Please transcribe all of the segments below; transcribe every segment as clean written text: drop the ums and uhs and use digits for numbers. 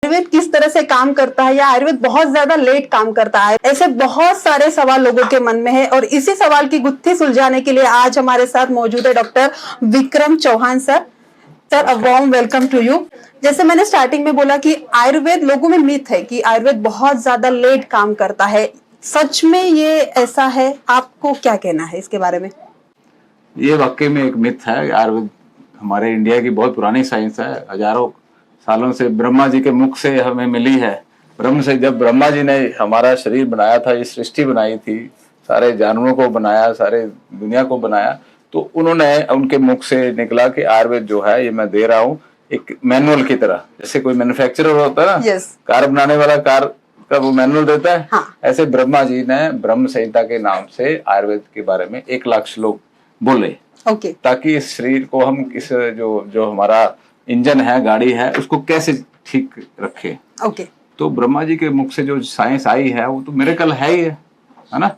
आयुर्वेद किस तरह से काम करता है या आयुर्वेद बहुत ज्यादा लेट काम करता है, ऐसे बहुत सारे सवाल लोगों के मन में है और इसी सवाल की गुत्थी सुलझाने के लिए आज हमारे साथ मौजूद है doctor Vikram Chauhan sir. Sir, a warm welcome to you. जैसे मैंने स्टार्टिंग में बोला कि आयुर्वेद, लोगों में मिथ है कि आयुर्वेद बहुत ज्यादा लेट काम करता है, सच में ये ऐसा है? आपको क्या कहना है इसके बारे में? ये वाकई में एक मिथ है। आयुर्वेद हमारे इंडिया की बहुत पुरानी साइंस है, हजारों सालों से ब्रह्मा जी के मुख से हमें मिली है। ब्रह्म से जब ब्रह्मा जी ने हमारा शरीर बनाया था, ये सृष्टि बनाई थी, सारे जानवरों को बनाया, सारे दुनिया को बनाया, तो उन्होंने उनके मुख से निकला कि आयुर्वेद जो है ये मैं दे रहा हूँ एक मैनुअल की तरह। जैसे कोई मैन्युफैक्चरर होता है ना, कार बनाने वाला कार का वो मैनुअल देता है, हाँ। ऐसे ब्रह्मा जी ने ब्रह्म संहिता के नाम से आयुर्वेद के बारे में 1 लाख श्लोक बोले, ताकि इस शरीर को हम इस जो हमारा इंजन है, गाड़ी है, उसको कैसे ठीक रखे। तो ब्रह्मा जी के मुख से जो साइंस आई है वो तो मिरेकल है ही है ना।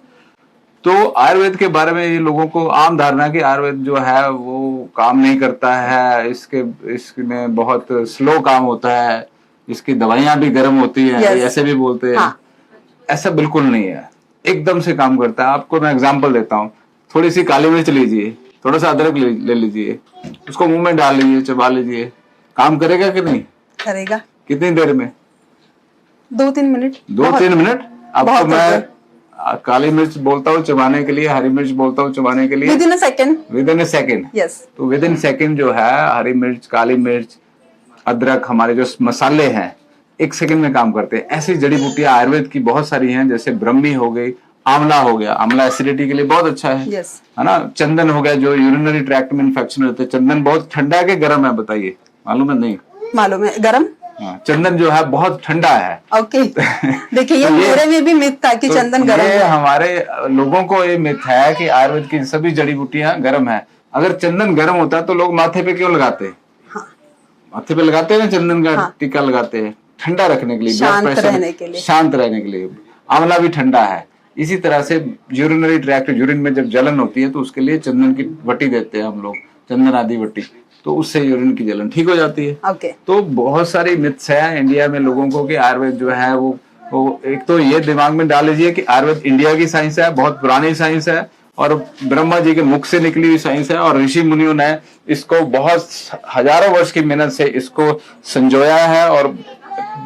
तो आयुर्वेद के बारे में ये लोगों को आम धारणा कि आयुर्वेद जो है वो काम नहीं करता है, इसमें बहुत स्लो काम होता है, इसकी दवाइयां भी गर्म होती है, ऐसे भी बोलते हैं। हाँ। ऐसा बिल्कुल नहीं है, एकदम से काम करता है। आपको मैं एग्जांपल देता हूँ, थोड़ी सी काली मिर्च लीजिए, थोड़ा सा अदरक ले लीजिए, उसको मुंह में डाल लीजिए, चबा लीजिए, काम करेगा कि नहीं? करेगा। कितनी देर में? 2-3 मिनट। 2-3 मिनट। आपको मैं काली मिर्च बोलता हूँ चबाने के लिए, हरी मिर्च बोलता हूँ चबाने के लिए। With in a second. With in a second. Yes. तो विद इन सेकेंड जो है हरी मिर्च, काली मिर्च, अदरक, हमारे जो मसाले हैं 1 सेकंड में काम करते हैं। ऐसी जड़ी बूटियां आयुर्वेद की बहुत सारी हैं, जैसे ब्रह्मी हो गई, आंवला हो गया, आंवला एसिडिटी के लिए बहुत अच्छा है। है ना। चंदन हो गया, जो यूरिनरी ट्रैक्ट में इन्फेक्शन होते हैं। चंदन बहुत ठंडा है कि गर्म है, बताइए? मालूम है? नहीं मालूम है, गर्म। हाँ, चंदन जो है बहुत ठंडा है। ओके। देखिए ये मेरे में भी मिथ था कि चंदन गर्म है। हमारे लोगों को ये मिथ है कि आयुर्वेद की सभी जड़ी बूटियां गर्म है। अगर चंदन गर्म होता तो लोग माथे पे क्यों लगाते? हाँ। माथे पे लगाते हैं ना चंदन का। हाँ। टीका लगाते हैं ठंडा रखने के लिए, शांत रहने के लिए। शांत रहने के लिए। आंवला भी ठंडा है। इसी तरह से यूरिनरी ट्रैक्ट, यूरिन में जब जलन होती है तो उसके लिए चंदन की वटी देते हैं हम लोग, चंदन आदि वटी, तो उससे यूरिन की जलन ठीक हो जाती है। तो बहुत सारी मिथ्स है इंडिया में लोगों को कि आयुर्वेद जो है वो एक तो ये दिमाग में डाल लीजिए कि आयुर्वेद इंडिया की साइंस है, बहुत पुरानी साइंस है और ब्रह्मा जी के मुख से निकली हुई साइंस है, और ऋषि मुनियों ने इसको बहुत हजारों वर्ष की मेहनत से इसको संजोया है और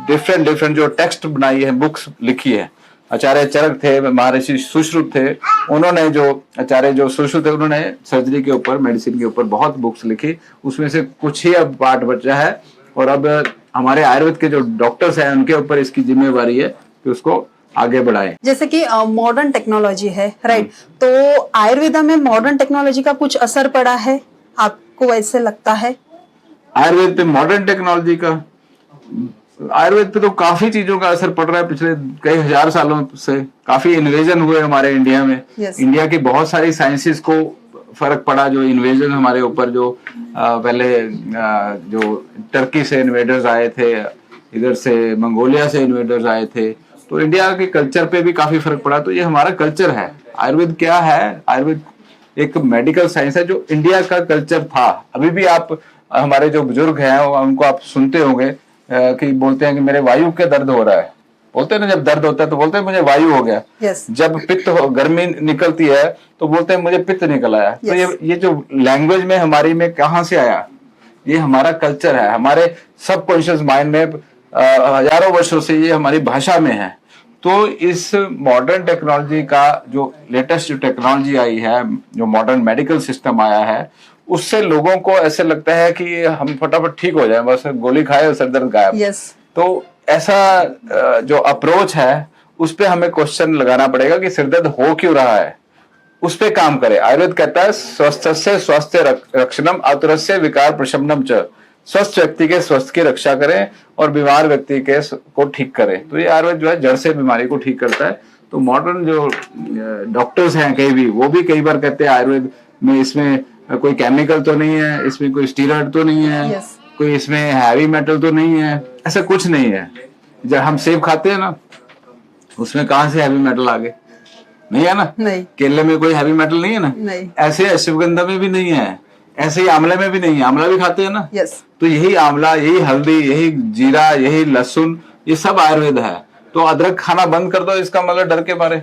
डिफरेंट जो टेक्स्ट बनाई है, बुक्स लिखी है। आचार्य चरक थे, महर्षि सुश्रुत थे, उन्होंने जो सुश्रुत थे उन्होंने सर्जरी के ऊपर, मेडिसिन के ऊपर बहुत बुक्स लिखी। उसमें से कुछ ही अब पार्ट बचा है और अब हमारे आयुर्वेद के जो डॉक्टर्स हैं उनके ऊपर इसकी जिम्मेवारी है कि उसको आगे बढ़ाएं। जैसे कि मॉडर्न टेक्नोलॉजी है, राइट? तो आयुर्वेदा में मॉडर्न टेक्नोलॉजी का कुछ असर पड़ा है, आपको ऐसे लगता है? आयुर्वेद पे मॉडर्न टेक्नोलॉजी का, आयुर्वेद पे तो काफी चीजों का असर पड़ रहा है। पिछले कई हजार सालों से काफी इन्वेजन हुए हमारे इंडिया में। इंडिया की बहुत सारी साइंसेस को फर्क पड़ा। जो इन्वेजन हमारे ऊपर, जो पहले जो टर्की से इन्वेडर्स आए थे, इधर से मंगोलिया से इन्वेडर्स आए थे, तो इंडिया के कल्चर पे भी काफी फर्क पड़ा। तो ये हमारा कल्चर है। आयुर्वेद क्या है? आयुर्वेद एक मेडिकल साइंस है जो इंडिया का कल्चर था। अभी भी आप हमारे जो बुजुर्ग हैं उनको आप सुनते होंगे कि बोलते हैं कि मेरे वायु के दर्द हो रहा है। बोलते हैं ना, जब दर्द होता है तो बोलते हैं मुझे वायु हो गया। जब पित्त गर्मी निकलती है तो बोलते हैं मुझे पित्त निकल आया। तो ये जो लैंग्वेज में हमारी में कहाँ से आया? ये हमारा कल्चर है, हमारे सबकॉन्शियस माइंड में हजारों वर्षों से ये हमारी भाषा में है। तो इस मॉडर्न टेक्नोलॉजी का जो लेटेस्ट जो टेक्नोलॉजी आई है, जो मॉडर्न मेडिकल सिस्टम आया है, उससे लोगों को ऐसे लगता है कि हम फटाफट ठीक हो जाए, बस गोली खाए और सर दर्द गायब। तो ऐसा जो अप्रोच है उस पे हमें क्वेश्चन लगाना पड़ेगा कि सिरदर्द हो क्यों रहा है, उस पे काम करें। आयुर्वेद कहता है स्वस्थस्य स्वास्थ्य रक्षणम आतुरस्य विकार प्रशमनम च। स्वस्थ व्यक्ति के स्वास्थ्य की रक्षा करें और बीमार व्यक्ति के को ठीक करें। तो ये आयुर्वेद जो है जड़ से बीमारी को ठीक करता है। तो मॉडर्न जो डॉक्टर्स हैं कई भी, वो भी कई बार कहते हैं आयुर्वेद में इसमें कोई केमिकल तो नहीं है, इसमें कोई स्टीरॉइड तो नहीं है, कोई इसमें हैवी मेटल तो नहीं है। ऐसा कुछ नहीं है। जब हम सेब खाते हैं ना, उसमें कहां से हैवी मेटल आ गए? नहीं है ना। नहीं। केले में कोई हैवी मेटल नहीं है ना। नहीं। ऐसे अश्वगंधा में भी नहीं है, ऐसे ही आंवले में भी नहीं है, आंवला भी खाते हैं ना। यस। तो यही आंवला, यही हल्दी, यही जीरा, यही लहसुन, ये सब आयुर्वेद है। तो अदरक खाना बंद कर दो, इसका मतलब डर के मारे।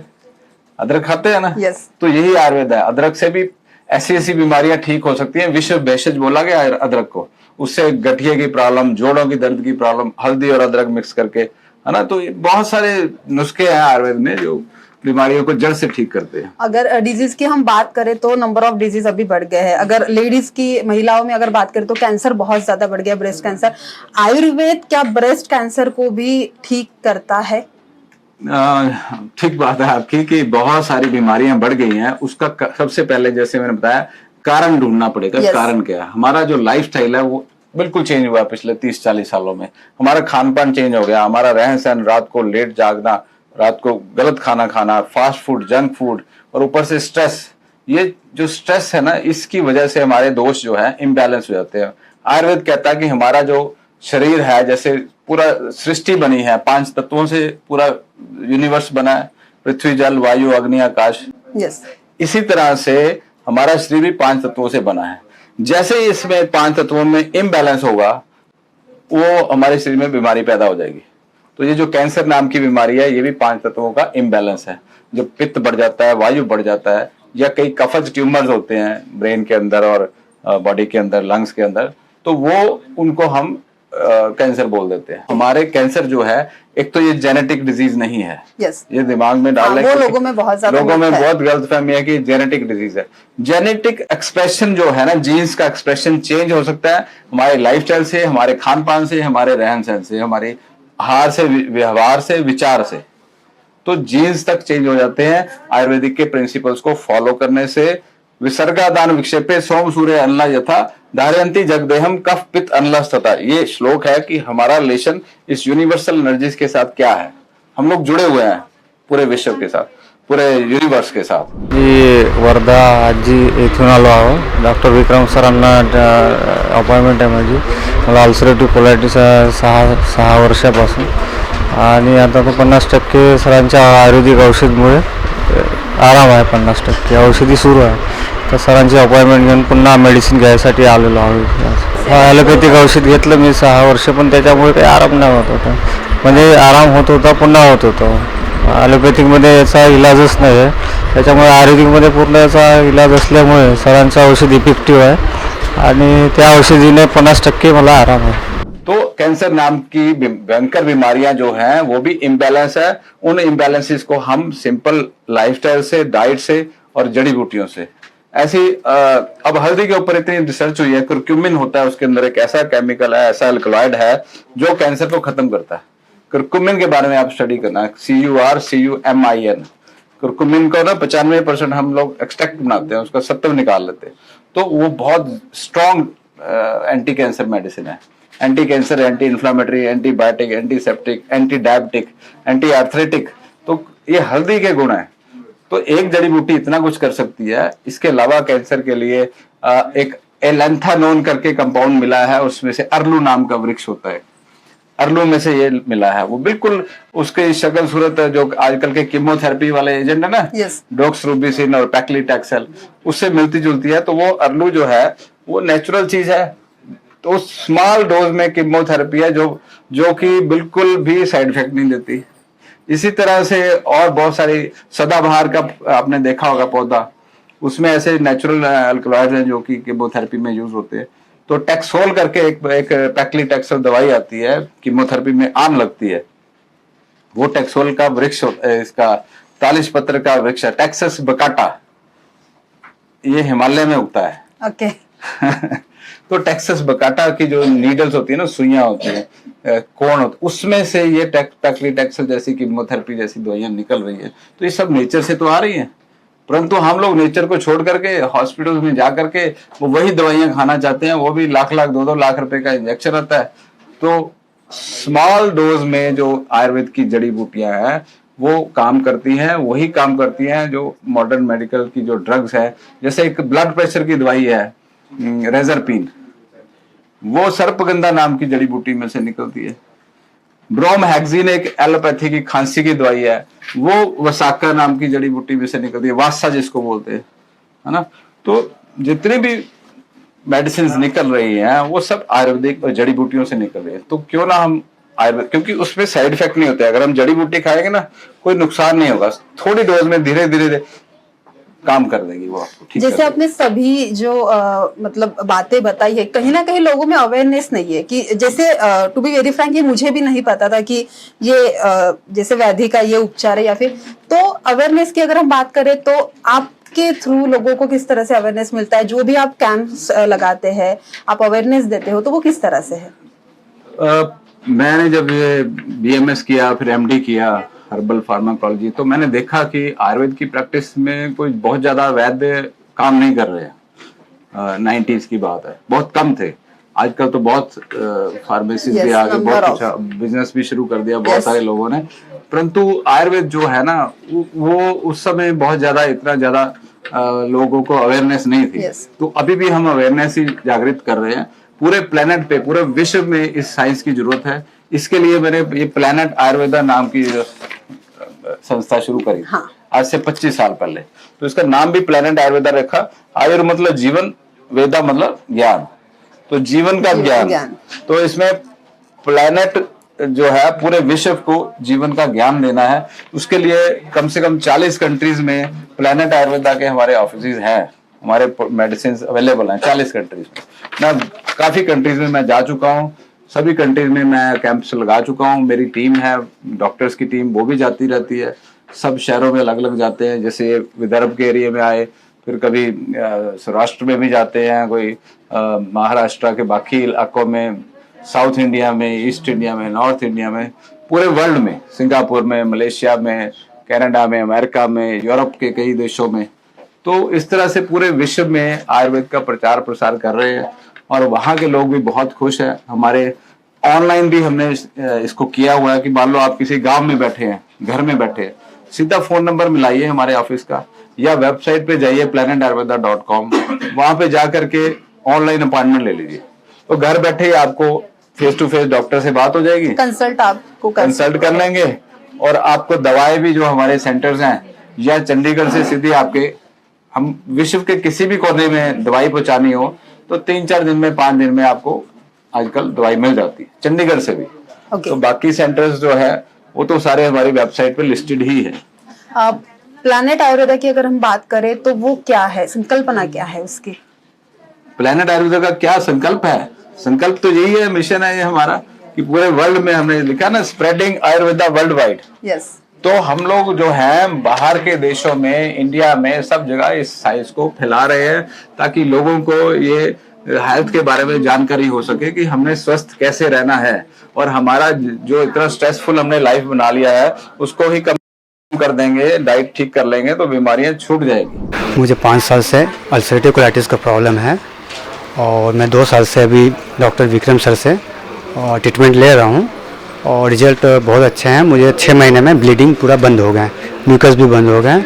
अदरक खाते हैं ना। यस। तो यही आयुर्वेद है। अदरक से भी ऐसी ऐसी बीमारियां ठीक हो सकती हैं। विश्व भेषज बोला गया अदरक को। उससे गठिए की प्रॉब्लम, जोड़ों की दर्द की प्रॉब्लम, हल्दी और अदरक मिक्स करके, है ना। तो बहुत सारे नुस्खे हैं आयुर्वेद में जो बीमारियों को जड़ से ठीक करते हैं। अगर डिजीज की हम बात करें तो नंबर ऑफ डिजीज अभी बढ़ गए हैं। अगर लेडीज की, महिलाओं में अगर बात करें तो कैंसर बहुत ज्यादा बढ़ गया, ब्रेस्ट कैंसर। आयुर्वेद क्या ब्रेस्ट कैंसर को भी ठीक करता है? ठीक बात है आपकी कि बहुत सारी बीमारियां बढ़ गई हैं। उसका सबसे पहले जैसे मैंने बताया, कारण ढूंढना पड़ेगा। Yes. कारण क्या है? हमारा जो लाइफस्टाइल है वो बिल्कुल चेंज हुआ है पिछले 30-40 सालों में। हमारा खान पान चेंज हो गया, हमारा रहन सहन, रात को लेट जागना, रात को गलत खाना खाना, फास्ट फूड, जंक फूड, और ऊपर से स्ट्रेस। ये जो स्ट्रेस है ना, इसकी वजह से हमारे दोष जो है इम्बैलेंस हो जाते हैं। आयुर्वेद कहता है कि हमारा जो शरीर है, जैसे पूरा सृष्टि बनी है 5 तत्वों से, पूरा यूनिवर्स बना है, पृथ्वी, जल, वायु, अग्नि, आकाश। यस। इसी तरह से हमारा शरीर भी 5 तत्वों से बना है। जैसे ही इसमें 5 तत्वों में इम्बैलेंस होगा, वो हमारे शरीर में बीमारी पैदा हो जाएगी। तो ये जो कैंसर नाम की बीमारी है, ये भी 5 तत्वों का इम्बैलेंस है। जब पित्त बढ़ जाता है, वायु बढ़ जाता है, या कई कफज ट्यूमर्स होते हैं ब्रेन के अंदर और बॉडी के अंदर, लंग्स के अंदर, तो वो उनको हम कैंसर बोल देते हैं। हमारे कैंसर जो है, एक तो ये जेनेटिक डिजीज नहीं है। यस। ये दिमाग में डाल वो लोगों में बहुत ज्यादा बहुत गलतफहमी है कि जेनेटिक डिजीज है। जेनेटिक एक्सप्रेशन जो है ना, जीन्स का एक्सप्रेशन चेंज हो सकता है हमारे लाइफस्टाइल से, हमारे खान पान से, हमारे रहन सहन से, हमारे आहार से, व्यवहार से, विचार से। तो जीन्स तक चेंज हो जाते हैं आयुर्वेदिक के प्रिंसिपल्स को फॉलो करने से। विसर्गादान विक्षेपे सोम सूर्य अनला यथा धारयंती जगदेहम कफ पित्त अनलस तथा। ये श्लोक है कि हमारा रिलेशन इस यूनिवर्सल एनर्जीज के साथ क्या है। हम लोग जुड़े हुए हैं पूरे विश्व के साथ, पूरे यूनिवर्स के साथ। जी वर्धा आजी इथून आलो आहो. डॉक्टर विक्रम सरांना अपॉइंटमेंट आहे माझी. मला अल्सरेटिव्ह कोलायटिस 6 वर्षापासून, आणि आता तो 50% सरांच्या आयुर्वेदिक औषधमुळे आराम आहे. 50% औषधी सुरू आहे. तर सरांची अपॉइंटमेंट घेऊन पुन्हा मेडिसिन घ्यायसाठी आलेलो आहोत. ॲलोपॅथिक औषध घेतलं मी 6 वर्ष, पण त्याच्यामुळे काही आराम नाही होत होता. म्हणजे आराम होत होता, पुन्हा होत होता. ॲलोपॅथिकमध्ये याचा इलाजच नाही आहे, त्याच्यामुळे आयुर्वेदिकमध्ये पूर्ण याचा इलाज असल्यामुळे सरांचं औषध इफेक्टिव्ह आहे, आणि त्या औषधीने 50% मला आराम आहे. तो कैंसर नाम की भयंकर बीमारियां जो हैं वो भी इम्बैलेंस है। उन इम्बैलेंसेस को हम सिंपल लाइफस्टाइल से, डाइट से और जड़ी बूटियों से, ऐसी अब हल्दी के ऊपर इतनी रिसर्च हुई है। कुरक्यूमिन होता है उसके अंदर, एक ऐसा केमिकल है, ऐसा अल्कलॉइड है जो कैंसर को खत्म करता है। कुरक्यूमिन के बारे में आप स्टडी करना, CURCUMIN। कुरक्यूमिन को ना 95% हम लोग एक्सट्रैक्ट बनाते हैं, उसका सत्व निकाल लेते हैं। तो वो बहुत स्ट्रॉन्ग एंटी कैंसर मेडिसिन है। Anti cancer, anti inflammatory, antibiotic, antiseptic, anti diabetic, anti arthritic. तो ये हल्दी के गुण है। तो एक जड़ी बूटी इतना कुछ कर सकती है। इसके अलावा कैंसर के लिए एक एलेंथानोन करके कंपाउंड मिला है, उसमें से अरलू नाम का वृक्ष होता है, अरलू में से ये मिला है। वो बिल्कुल उसके शक्ल सूरत जो आजकल के कीमोथेरेपी वाले एजेंट है ना, Yes. डॉक्सरूबिसिन और पैक्लीटैक्सेल, उससे मिलती जुलती है। तो वो अरलू जो है वो नेचुरल चीज है। तो स्मॉल डोज में कीमोथेरेपी है जो कि बिल्कुल भी साइड इफेक्ट नहीं देती। इसी तरह से और बहुत सारी, सदाबहार का आपने देखा होगा पौधा, उसमें ऐसे नेचुरल अल्कलॉइड हैं जो कि कीमोथेरेपी में यूज होते हैं। तो टैक्सोल करके एक पैक्लीटैक्सेल दवाई आती है, कीमोथेरेपी में आम लगती है। वो टैक्सोल का वृक्ष होता है, इसका 40 पत्र का वृक्ष है, टैक्सस बकाटा। ये हिमालय में उगता है। ओके। तो टेक्सास बकाटा की जो नीडल्स होती है ना, सुइयां होती है, कोण होता, उसमें से ये पैक्लीटैक्सेल जैसी कीमोथेरेपी जैसी दवाइयां निकल रही है। तो ये सब नेचर से तो आ रही हैं, परंतु हम लोग नेचर को छोड़ करके हॉस्पिटल में जा करके वो वही दवाइयां खाना चाहते हैं। वो भी लाख 2-2 लाख रुपए का इंजेक्शन आता है। तो स्मॉल डोज में जो आयुर्वेद की जड़ी बूटियां हैं वो काम करती हैं, वही काम करती हैं जो मॉडर्न मेडिकल की जो ड्रग्स है। जैसे एक ब्लड प्रेशर की दवाई है रेजरपिन, वो सर्पगंधा नाम की जड़ी बूटी में से निकलती है। ब्रोमहेक्सिन एक एलोपैथी की खांसी की दवाई है, वो वसाका नाम की जड़ी बूटी में से निकलती है, वासा जिसको बोलते हैं, है ना। तो जितनी भी मेडिसिन निकल रही हैं वो सब आयुर्वेदिक और जड़ी बूटियों से निकल रही है। तो क्यों ना हम आयुर्वेद, क्योंकि उसमें साइड इफेक्ट नहीं होते, अगर हम जड़ी बूटी खाएंगे ना कोई नुकसान नहीं होगा, थोड़ी डोज में धीरे धीरे काम कर देगी वो आपको, ठीक जैसे आपने सभी जो मतलब बातें बताई है, कहीं ना कहीं लोगों में अवेयरनेस नहीं है कि जैसे टू बी वेरी फ्रैंक ये मुझे भी नहीं पता था कि ये जैसे व्याधि का ये उपचार है या फिर, तो अवेयरनेस की अगर हम बात करें तो आपके थ्रू लोगों को किस तरह से अवेयरनेस मिलता है? जो भी आप कैंप्स लगाते हैं, आप अवेयरनेस देते हो, तो वो किस तरह से है? मैंने जब ये BMS किया फिर MD किया हर्बल फार्माकोलॉजी, तो मैंने देखा कि आयुर्वेद की प्रैक्टिस में कोई बहुत ज्यादा वैद्य काम नहीं कर रहे हैं। 90s की बात है, बहुत कम थे। आजकल तो बहुत फार्मेसी भी आ गए, बहुत अच्छा बिजनेस भी शुरू कर दिया बहुत सारे लोगों ने, परंतु आयुर्वेद जो है ना वो उस समय बहुत ज्यादा इतना ज्यादा लोगों को अवेयरनेस नहीं थी। तो अभी भी हम अवेयरनेस ही जागृत कर रहे हैं। पूरे प्लेनेट पे, पूरे विश्व में इस साइंस की जरूरत है। इसके लिए मैंने ये प्लेनेट आयुर्वेदा नाम की संस्था शुरू करी आज से 25 साल पहले। तो इसका नाम भी प्लेनेट आयुर्वेदा रखा। आयुर् मतलब जीवन, वेदा मतलब ज्ञान, तो जीवन का ज्ञान। तो इसमें प्लेनेट जो है पूरे विश्व को जीवन का ज्ञान देना है। उसके लिए कम से कम 40 कंट्रीज में प्लेनेट आयुर्वेदा के हमारे ऑफिस हैं, हमारे मेडिसिन अवेलेबल हैं 40 कंट्रीज में। मैं काफी कंट्रीज में मैं जा चुका हूँ, सभी कंट्रीज में मैं कैंप्स लगा चुका हूँ। मेरी टीम है, डॉक्टर्स की टीम, वो भी जाती रहती है। सब शहरों में अलग अलग जाते हैं, जैसे विदर्भ के एरिया में आए, फिर कभी सौराष्ट्र में भी जाते हैं, कोई महाराष्ट्र के बाकी इलाकों में, साउथ इंडिया में, ईस्ट इंडिया में, नॉर्थ इंडिया में, पूरे वर्ल्ड में, सिंगापुर में, मलेशिया में, कनाडा में, अमेरिका में, यूरोप के कई देशों में। तो इस तरह से पूरे विश्व में आयुर्वेद का प्रचार प्रसार कर रहे हैं और वहाँ के लोग भी बहुत खुश हैं। हमारे ऑनलाइन भी हमने इसको किया हुआ है कि मान लो आप किसी गांव में बैठे हैं, घर में बैठे हैं, सीधा फोन नंबर मिलाइए हमारे ऑफिस का या वेबसाइट पे जाइए planetayurveda.com, वहां पे जा करके ऑनलाइन अपॉइंटमेंट ले लीजिए। तो घर बैठे ही आपको फेस टू फेस डॉक्टर से बात हो जाएगी, कंसल्ट कर लेंगे और आपको दवाएं भी जो हमारे सेंटर्स हैं या चंडीगढ़ से सीधी आपके, हम विश्व के किसी भी कोने में दवाई पहुंचानी हो तो 3-4 दिन में, 5 दिन में आपको आजकल दवाई मिल जाती है, चंडीगढ़ से भी। तो बाकी सेंटर्स जो है वो तो सारे हमारी वेबसाइट पे लिस्टेड ही है। प्लैनेट आयुर्वेदा की अगर हम बात करें तो वो क्या है, संकल्पना क्या है उसकी? प्लैनेट आयुर्वेदा का क्या संकल्प है? संकल्प तो यही है, मिशन है ये हमारा कि पूरे वर्ल्ड में, हमने लिखा ना स्प्रेडिंग आयुर्वेदा वर्ल्ड वाइड। तो हम लोग जो हैं बाहर के देशों में, इंडिया में, सब जगह इस साइंस को फैला रहे हैं ताकि लोगों को ये हेल्थ के बारे में जानकारी हो सके कि हमने स्वस्थ कैसे रहना है और हमारा जो इतना स्ट्रेसफुल हमने लाइफ बना लिया है उसको ही कम कर देंगे, डाइट ठीक कर लेंगे तो बीमारियां छूट जाएगी। मुझे 5 साल से अल्सरेटिव कोलाइटिस का प्रॉब्लम है और मैं 2 साल से अभी डॉक्टर विक्रम सर से ट्रीटमेंट ले रहा हूँ और रिजल्ट बहुत अच्छे हैं। मुझे 6 महीने में ब्लीडिंग पूरा बंद हो गया, म्यूकस भी बंद हो गया,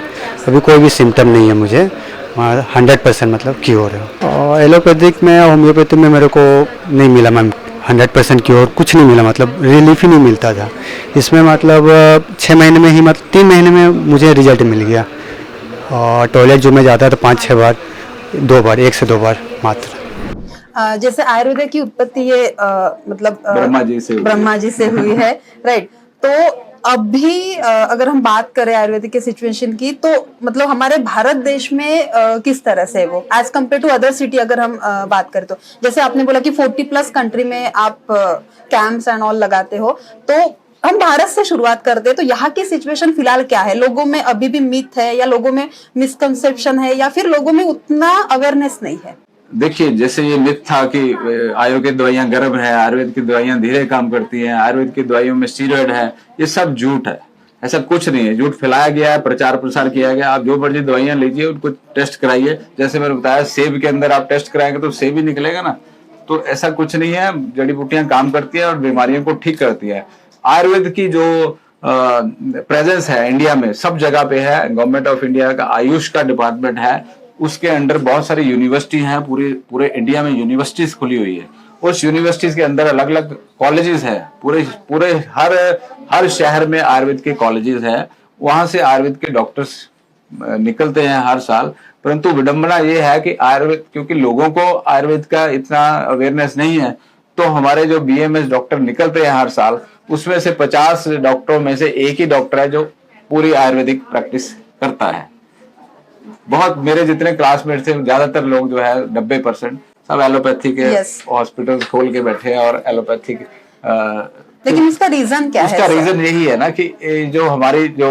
अभी कोई भी सिम्टम नहीं है मुझे, 100% मतलब क्योर है। और एलोपैथिक में, होम्योपैथिक में मेरे को नहीं मिला मैम 100% क्योर, कुछ नहीं मिला, मतलब रिलीफ ही नहीं मिलता था। इसमें मतलब 6 महीने में ही, मतलब 3 महीने में मुझे रिजल्ट मिल गया। और टॉयलेट जो मैं जाता था 5-6 बार, 2 बार, 1 से 2 बार मात्र। जैसे आयुर्वेद की उत्पत्ति ये मतलब ब्रह्मा जी से हुई है, राइट? तो अभी अगर हम बात करें आयुर्वेदिक के सिचुएशन की, तो मतलब हमारे भारत देश में किस तरह से वो as compare to other city अगर हम बात करें तो, जैसे आपने बोला कि 40+ कंट्री में आप कैंप्स एंड ऑल लगाते हो, तो हम भारत से शुरुआत करते हैं, तो यहाँ की सिचुएशन फिलहाल क्या है? लोगों में अभी भी मिथ है या लोगों में मिसकंसेप्शन है या फिर लोगों में उतना अवेयरनेस नहीं है? देखिए, जैसे ये मिथ था कि आयुर्वेद दवाइयां गर्म है, आयुर्वेद की दवाइयां धीरे काम करती हैं, आयुर्वेद की दवाइयों में स्टीरॉयड है, ये सब झूठ है। ऐसा कुछ नहीं है, झूठ फैलाया गया है, प्रचार प्रसार किया गया। आप जो मर्जी दवाइयां लीजिए, उनको टेस्ट कराइए। जैसे मैंने बताया, सेब के अंदर आप टेस्ट कराएंगे तो सेब ही निकलेगा ना। तो ऐसा कुछ नहीं है, जड़ी बूटियां काम करती है और बीमारियों को ठीक करती है। आयुर्वेद की जो प्रेजेंस है इंडिया में, सब जगह पे है। गवर्नमेंट ऑफ इंडिया का आयुष का डिपार्टमेंट है, उसके अंडर बहुत सारी यूनिवर्सिटी हैं, पूरे इंडिया में यूनिवर्सिटीज खुली हुई है। उस यूनिवर्सिटीज के अंदर अलग अलग कॉलेजेस हैं, पूरे हर शहर में आयुर्वेद के कॉलेजेस हैं। वहां से आयुर्वेद के डॉक्टर्स निकलते हैं हर साल, परंतु विडंबना ये है कि आयुर्वेद, क्योंकि लोगों को आयुर्वेद का इतना अवेयरनेस नहीं है, तो हमारे जो BMS डॉक्टर निकलते हैं हर साल, उसमें से 50 डॉक्टरों में से एक ही डॉक्टर है जो पूरी आयुर्वेदिक प्रैक्टिस करता है। बहुत मेरे जितने क्लासमेट थे ज्यादातर लोग जो है 90% सब एलोपैथी के हॉस्पिटल खोल के बैठे हैं और एलोपैथिक। लेकिन इसका रीजन क्या है? इसका रीजन यही है ना कि जो हमारी जो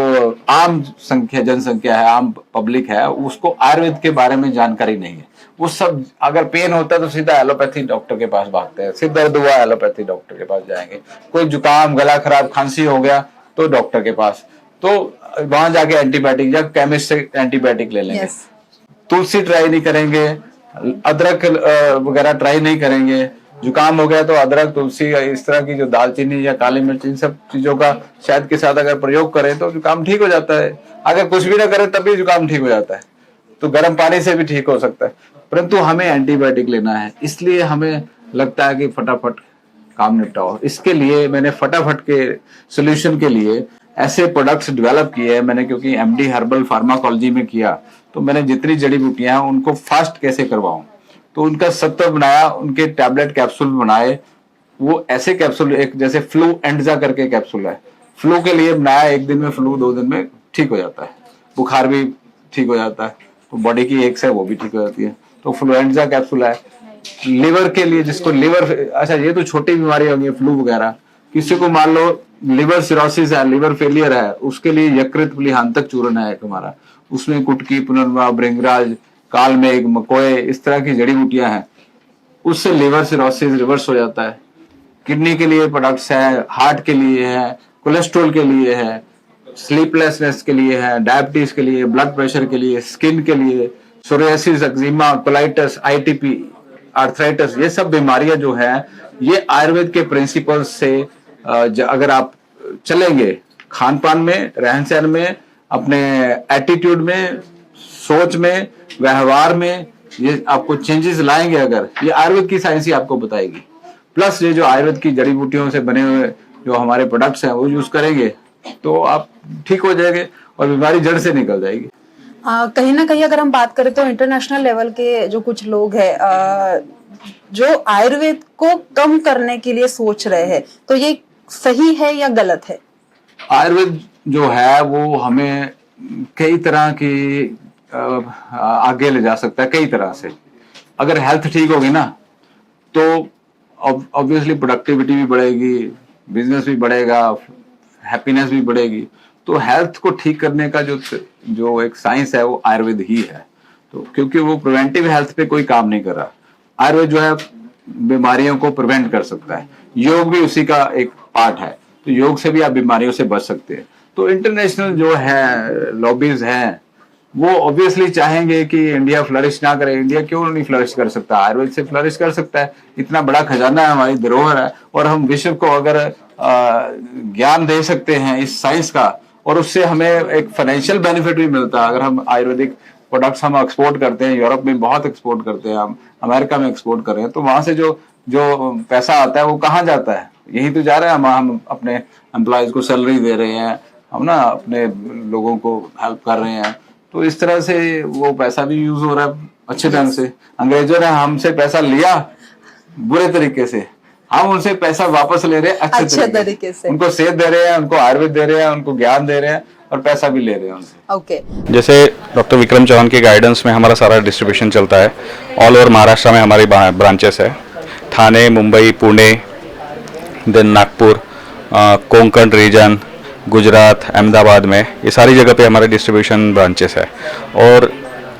आम जनसंख्या है, आम पब्लिक है, उसको आयुर्वेद के बारे में जानकारी नहीं है। वो सब अगर पेन होता है तो सीधा एलोपैथी डॉक्टर के पास भागते हैं, सिर दर्द हुआ एलोपैथी डॉक्टर के पास जाएंगे, कोई जुकाम गला खराब खांसी हो गया तो डॉक्टर के पास, तो वहां जाके एंटीबायोटिक या केमिस्ट से एंटीबायोटिक ले लेंगे। तुलसी ट्राई नहीं करेंगे, अदरक वगैरह ट्राई नहीं करेंगे। जुकाम हो गया तो अदरक, तुलसी, इस तरह की जो दालचीनी या काली मिर्च, इन सब चीजों का शहद के साथ अगर प्रयोग करें तो जुकाम ठीक हो जाता है। अगर कुछ भी ना करें तब भी जुकाम ठीक हो जाता है, तो गर्म पानी से भी ठीक हो सकता है। परंतु हमें एंटीबायोटिक लेना है, इसलिए हमें लगता है कि फटाफट काम निपटाओ। इसके लिए मैंने फटाफट के सोल्यूशन के लिए ऐसे प्रोडक्ट्स डेवलप किए हैं मैंने, क्योंकि MD हर्बल फार्माकोलॉजी में किया, तो मैंने जितनी जड़ी बूटियां हैं उनको फास्ट कैसे करवाऊं, तो उनका सत्व बनाया, उनके टैबलेट कैप्सूल बनाए। वो ऐसे कैप्सूल, एक जैसे फ्लू एंडजा करके कैप्सूल है, फ्लू के लिए बनाया, 1 दिन में फ्लू 2 दिन में ठीक हो जाता है, बुखार भी ठीक हो जाता है, तो बॉडी की एक्स है वो भी ठीक हो जाती है। तो फ्लूएंजा कैप्सूल है। लिवर के लिए, जिसको लिवर, अच्छा ये तो छोटी बीमारी होगी फ्लू वगैरह, किसी को मान लो लिवर सिरोसिस है, लिवर फेलियर है, उसके लिए यकृत प्लीहांतक चूर्ण है एक हमारा, उसमें कुटकी, पुनर्वा, भृंगराज, कालमेघ, मकोए, इस तरह की जड़ी बूटियां हैं, उससे लिवर सिरोसिस रिवर्स हो जाता है। किडनी के लिए प्रोडक्ट्स है, हार्ट के लिए है, कोलेस्ट्रॉल के लिए है, स्लीपलेसनेस के लिए है, डायबिटीज के लिए, ब्लड प्रेशर के लिए, स्किन के लिए, psoriasis, eczema, colitis, ITP, arthritis, ये सब बीमारियां जो है ये आयुर्वेद के प्रिंसिपल्स से अगर आप चलेंगे, खान पान में, रहन सहन में, अपने एटीट्यूड में, सोच में, व्यवहार में, ये आपको चेंजेस लाएंगे अगर, ये आयुर्वेद की साइंस ही आपको बताएगी। प्लस ये जो आयुर्वेद की जड़ी बूटियों से बने हुए जो हमारे प्रोडक्ट्स हैं वो यूज करेंगे तो आप ठीक हो जाएंगे और बीमारी जड़ से निकल जाएगी। कहीं ना कहीं अगर हम बात करें तो इंटरनेशनल लेवल के जो कुछ लोग हैं जो आयुर्वेद को कम करने के लिए सोच रहे हैं, तो ये सही है या गलत है? आयुर्वेद जो है वो हमें कई तरह की आगे ले जा सकता है, कई तरह से। अगर हेल्थ ठीक होगी ना तो ऑब्वियसली प्रोडक्टिविटी भी बढ़ेगी, बिजनेस भी बढ़ेगा, हैप्पीनेस भी बढ़ेगी। तो हेल्थ को ठीक करने का जो एक साइंस है वो आयुर्वेद ही है। तो क्योंकि वो प्रिवेंटिव हेल्थ पे कोई काम नहीं कर रहा, आयुर्वेद जो है बीमारियों को प्रिवेंट कर सकता है। योग भी उसी का एक पार्ट है, तो योग से भी आप बीमारियों से बच सकते हैं। तो इंटरनेशनल जो है लॉबीज हैं वो ऑब्वियसली चाहेंगे कि इंडिया फ्लरिश ना करे। इंडिया क्यों नहीं फ्लरिश कर सकता? आयुर्वेद से फ्लरिश कर सकता है। इतना बड़ा खजाना है, हमारी धरोहर है, और हम विश्व को अगर ज्ञान दे सकते हैं इस साइंस का, और उससे हमें एक फाइनेंशियल बेनिफिट भी मिलता है। अगर हम आयुर्वेदिक प्रोडक्ट्स हम एक्सपोर्ट करते हैं, यूरोप में बहुत एक्सपोर्ट करते हैं, हम अमेरिका में एक्सपोर्ट कर रहे हैं, तो वहां से जो पैसा आता है वो कहाँ जाता है? यही तो जा रहा है। हम अपने एम्प्लॉयज को सैलरी दे रहे हैं, हम ना अपने लोगों को हेल्प कर रहे हैं, तो इस तरह से वो पैसा भी यूज हो रहा है अच्छे ढंग से। अंग्रेजों ने हमसे पैसा लिया बुरे तरीके से, हम उनसे पैसा वापस ले रहे हैं अच्छे तरीके से। उनको सेहत दे रहे हैं, उनको आयुर्वेद दे रहे हैं, उनको ज्ञान दे रहे हैं और पैसा भी ले रहे हैं उनसे। ओके। जैसे डॉक्टर विक्रम चौहान के गाइडेंस में हमारा सारा डिस्ट्रीब्यूशन चलता है। ऑल ओवर महाराष्ट्र में हमारी ब्रांचेस है, थाने, मुंबई, पुणे, देन नागपुर, कोंकण रीजन, गुजरात, अहमदाबाद में, ये सारी जगह पे हमारे डिस्ट्रीब्यूशन ब्रांचेस है। और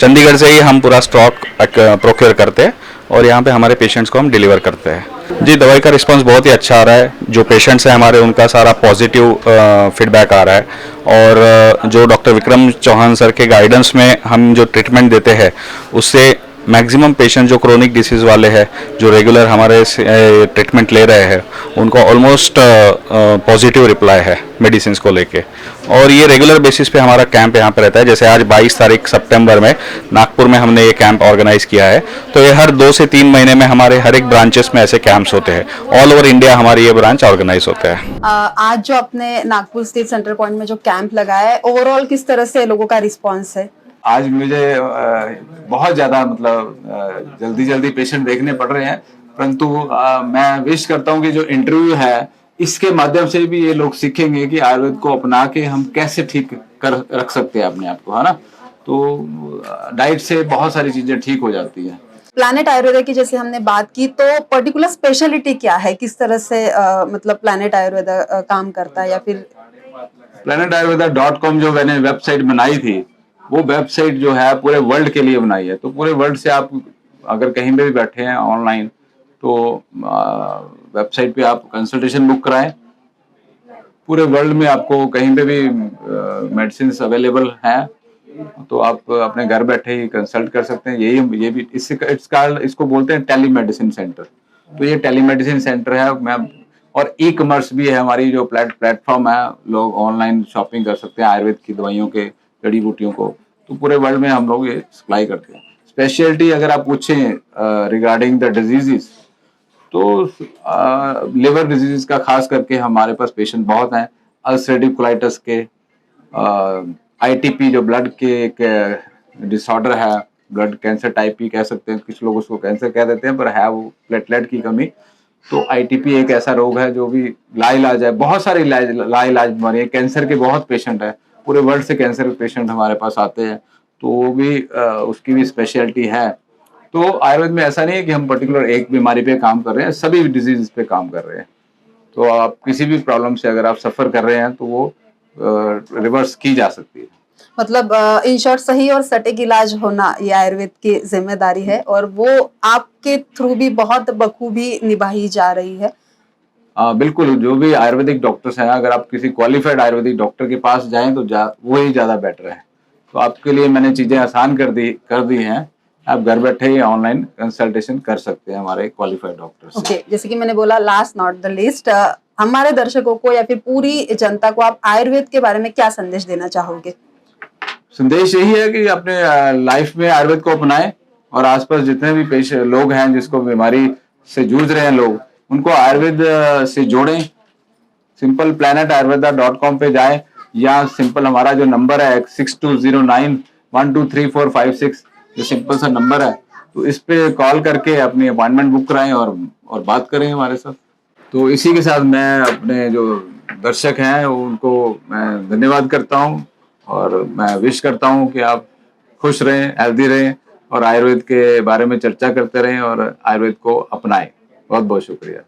चंडीगढ़ से ही हम पूरा स्टॉक प्रोक्योर करते हैं और यहाँ पे हमारे पेशेंट्स को हम डिलीवर करते हैं। जी, दवाई का रिस्पांस बहुत ही अच्छा आ रहा है। जो पेशेंट्स हैं हमारे, उनका सारा पॉजिटिव फीडबैक आ रहा है। और जो डॉक्टर विक्रम चौहान सर के गाइडेंस में हम जो ट्रीटमेंट देते हैं, उससे मैक्सिमम पेशेंट जो क्रोनिक डिसीज़ वाले हैं, जो रेगुलर हमारे ट्रीटमेंट ले रहे हैं, उनको ऑलमोस्ट पॉजिटिव रिप्लाई है मेडिसिन को लेके। और ये रेगुलर बेसिस पे हमारा कैंप यहाँ पे रहता है। जैसे आज 22 तारीख सितंबर में नागपुर में हमने ये कैंप ऑर्गेनाइज किया है। तो ये हर 2 से 3 महीने में हमारे हर एक ब्रांचेस में ऐसे कैंप्स होते हैं। ऑल ओवर इंडिया हमारी ये ब्रांच ऑर्गेनाइज होते हैं। आज जो अपने नागपुर स्थित सेंटर पॉइंट में जो कैंप लगाया है, ओवरऑल किस तरह से लोगों का रिस्पॉन्स है? आज मुझे बहुत ज्यादा मतलब जल्दी जल्दी पेशेंट देखने पड़ रहे हैं, परंतु मैं विश करता हूं कि जो इंटरव्यू है इसके माध्यम से भी ये लोग सीखेंगे कि आयुर्वेद को अपना के हम कैसे ठीक कर रख सकते हैं अपने आप को, है ना। तो डाइट से बहुत सारी चीजें ठीक हो जाती है। प्लैनेट आयुर्वेदा की जैसे हमने बात की, तो पर्टिकुलर स्पेशलिटी क्या है, किस तरह से मतलब प्लैनेट आयुर्वेदा काम करता है, या फिर planetarayurveda.com जो मैंने वेबसाइट बनाई थी, वो वेबसाइट जो है पूरे वर्ल्ड के लिए बनाई है। तो पूरे वर्ल्ड से आप अगर कहीं पे भी बैठे हैं ऑनलाइन, तो वेबसाइट पे आप कंसल्टेशन बुक कराएं। पूरे वर्ल्ड में आपको कहीं पे भी मेडिसिन अवेलेबल हैं, तो आप अपने घर बैठे ही कंसल्ट कर सकते हैं। ये भी इसको बोलते हैं टेलीमेडिसिन सेंटर। तो ये टेलीमेडिसिन सेंटर है। मैं और ई कॉमर्स भी है, हमारी जो प्लेटफॉर्म है, लोग ऑनलाइन शॉपिंग कर सकते हैं आयुर्वेद की दवाइयों के, जड़ी बूटियों को। तो पूरे वर्ल्ड में हम लोग ये सप्लाई करते हैं। स्पेशलिटी अगर आप पूछें रिगार्डिंग द डिजीजेस, तो लिवर डिजीज का खास करके हमारे पास पेशेंट बहुत हैं। अल्सरेटिव कोलाइटिस के, आईटीपी जो ब्लड के एक डिसऑर्डर है, ब्लड कैंसर टाइप ही कह सकते हैं, कुछ लोग उसको कैंसर कह देते हैं, पर है वो प्लेटलेट की कमी। तो आईटीपी एक ऐसा रोग है जो भी लाइलाज है। बहुत सारी लाइलाज बीमारी है, कैंसर के बहुत पेशेंट है, पूरे वर्ल्ड से कैंसर के पेशेंट हमारे पास आते हैं। तो वो भी उसकी भी स्पेशलिटी है। तो आयुर्वेद में ऐसा नहीं है कि हम पर्टिकुलर एक बीमारी पे काम कर रहे हैं, सभी डिजीज पे काम कर रहे हैं। तो आप किसी भी प्रॉब्लम से अगर आप सफर कर रहे हैं तो वो रिवर्स की जा सकती है। मतलब इन शॉर्ट सही और सटीक इलाज होना ये आयुर्वेद की जिम्मेदारी है, और वो आपके थ्रू भी बहुत बखूबी निभाई जा रही है। बिल्कुल, जो भी आयुर्वेदिक डॉक्टर्स हैं, अगर आप किसी क्वालिफाइड आयुर्वेदिक डॉक्टर के पास जाएं तो वो ही ज्यादा बेटर है। तो आपके लिए मैंने चीजें आसान कर दी हैं। आप घर बैठे ही ऑनलाइन कंसल्टेशन कर सकते हैं हमारे क्वालिफाइड डॉक्टर से। ओके, जैसे कि मैंने बोला, लास्ट नॉट द लीस्ट, हमारे दर्शकों को या फिर पूरी जनता को आप आयुर्वेद के बारे में क्या संदेश देना चाहोगे? संदेश यही है कि अपने लाइफ में आयुर्वेद को अपनाएं, और आसपास जितने भी पेशेंट लोग हैं जिसको बीमारी से जूझ रहे हैं लोग, उनको आयुर्वेद से जोड़ें। सिंपल planetarayurveda.com पे जाएं, या सिंपल हमारा जो नंबर है 6209123456, जो सिंपल सा नंबर है, तो इस पे कॉल करके अपनी अपॉइंटमेंट बुक कराएं और बात करें हमारे साथ। तो इसी के साथ मैं अपने जो दर्शक हैं उनको मैं धन्यवाद करता हूं, और मैं विश करता हूं कि आप खुश रहें, हेल्दी रहें, और आयुर्वेद के बारे में चर्चा करते रहें और आयुर्वेद को अपनाएं। बहुत बहुत शुक्रिया।